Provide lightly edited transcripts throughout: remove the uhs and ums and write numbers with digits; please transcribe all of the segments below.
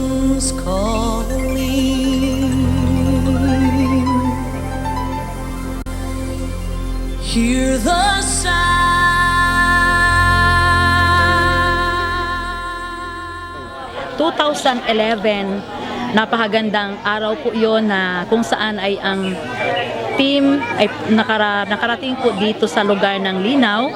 nations calling. Hear the sound. 2011, napakagandang araw po yon na kung saan ay ang team ay nakarating po dito sa lugar ng Linaw,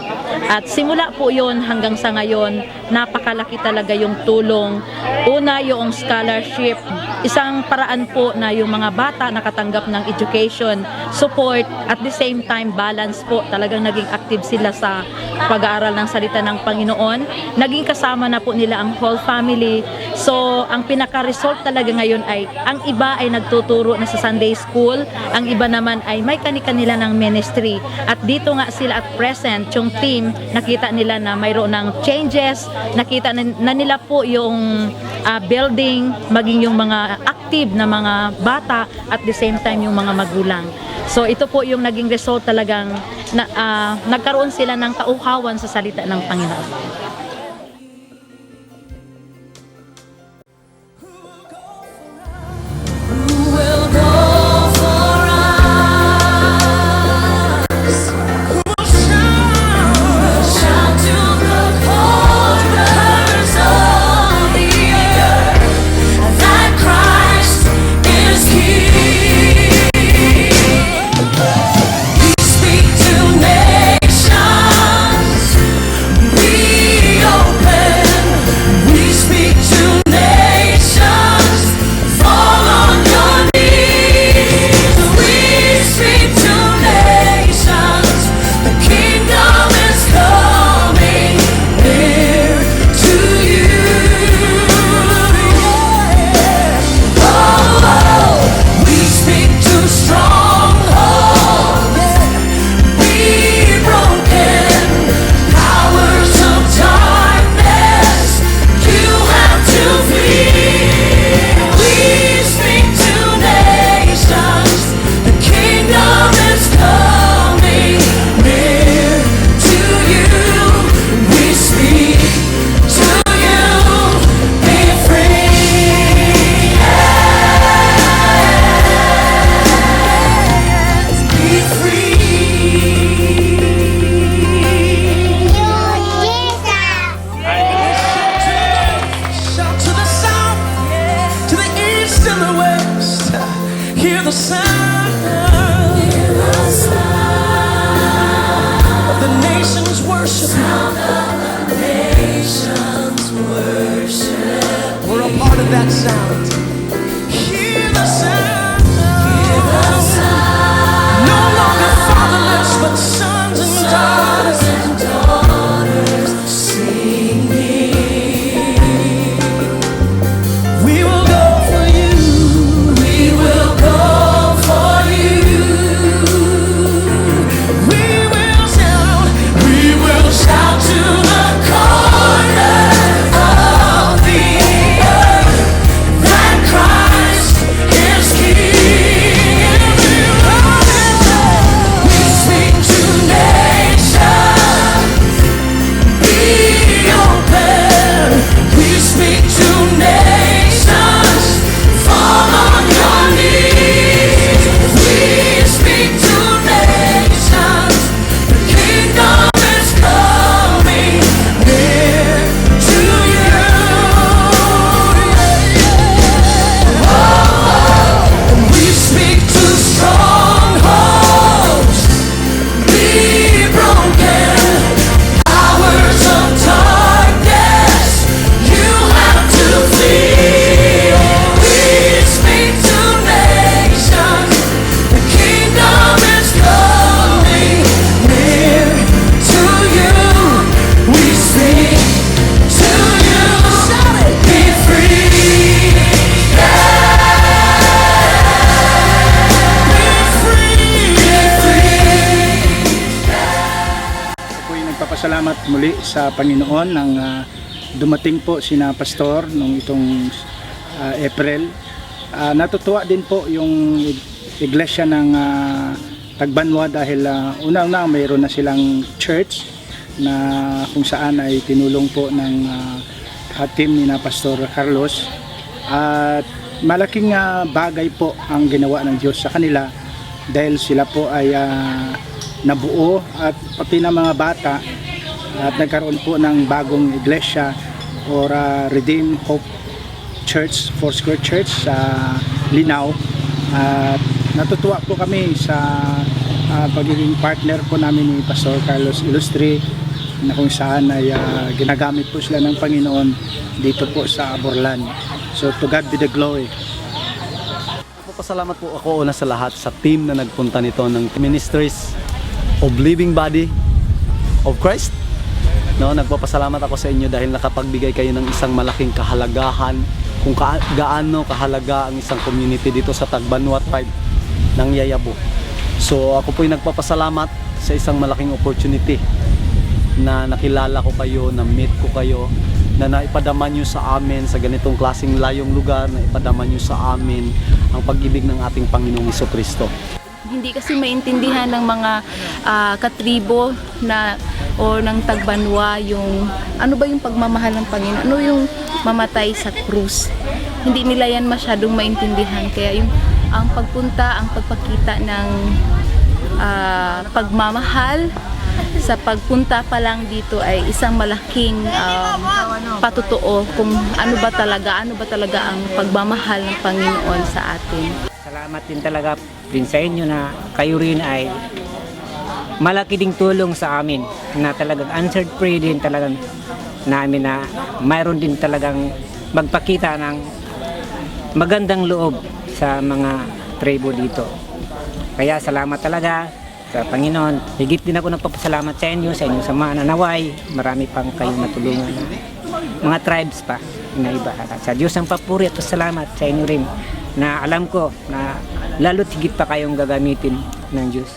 at simula po yon hanggang sa ngayon napakalaki talaga yung tulong. Una, yung scholarship, isang paraan po na yung mga bata nakatanggap ng education support, at the same time balance po, talagang naging active sila sa pag-aaral ng salita ng Panginoon. Naging kasama na po nila ang whole family. So ang pinaka-result talaga ngayon ay ang iba ay nagtuturo na sa Sunday school, ang iba naman ay may kani-kanila ng ministry, at dito nga sila at present yung team, nakita nila na mayroon ng changes, nakita na nila po yung building, maging yung mga active na mga bata, at the same time yung mga magulang. So ito po yung naging result, talagang nagkaroon sila ng kauhawan sa salita ng Panginoon. Hear the sound of the nations worship. We're a part of that sound. Hear the sound. No longer fatherless, but sons and daughters. Singing. We will go for you. We will go for you. We will shout. We will shout to the corners of the earth that Christ is King. We speak to nations, be open. We speak to nations, fall on your knees. We speak to nations, the kingdom is coming near to you. And we speak to strongholds, be broken. Powers of darkness, you have to flee. We speak to nations, the kingdom is coming near to you. We speak to you, be free. Ako po'y nagpapasalamat muli sa Panginoon nang dumating po sina Pastor nung itong April. Natutuwa din po yung iglesia ng Tagbanwa dahil una-una mayroon na silang church na kung saan ay tinulong po ng team ni na Pastor Carlos. At malaking bagay po ang ginawa ng Diyos sa kanila dahil sila po ay nabuo at pati ng mga bata at nagkaroon po ng bagong iglesia or Redeem Hope Church, Foursquare Church sa Linao. At natutuwa po kami sa pagiging partner po namin ni Pastor Carlos Ilustre na kung saan ay ginagamit po sila ng Panginoon dito po sa Aborlan. So to God be the glory. Pasalamat po ako una sa lahat sa team na nagpunta nito ng Ministries of Living Body of Christ. No, nagpapasalamat ako sa inyo dahil nakapagbigay kayo ng isang malaking kahalagahan kung gaano kahalaga ang isang community dito sa Tagbanwa Tribe ng Yayabo. So ako po'y nagpapasalamat sa isang malaking opportunity na nakilala ko kayo, na meet ko kayo, na naipadama nyo sa amin sa ganitong klaseng layong lugar, na ipadama nyo sa amin ang pag-ibig ng ating Panginoong Hesukristo. Hindi kasi maintindihan ng mga katribo na o ng Tagbanwa yung ano ba yung pagmamahal ng Panginoon, ano yung mamatay sa krus. Hindi nila yan masyadong maintindihan, kaya yung ang pagpunta, ang pagpakita ng pagmamahal sa pagpunta pa lang dito ay isang malaking patutuo kung ano ba talaga ang pagmamahal ng Panginoon sa atin. Salamat din talaga din sa inyo na kayo rin ay malaki ding tulong sa amin na talagang answered prayer din talagang namin na mayroon din talagang magpakita ng magandang loob sa mga tribo dito. Kaya salamat talaga sa Panginoon. Higit din ako nagpapasalamat sa inyo, sa inyong sama na naway. Marami pang kayong matulungan na mga tribes pa na iba. Sa Diyos ang papuri at salamat sa inyo rin na alam ko na lalo't higit pa kayong gagamitin ng Diyos.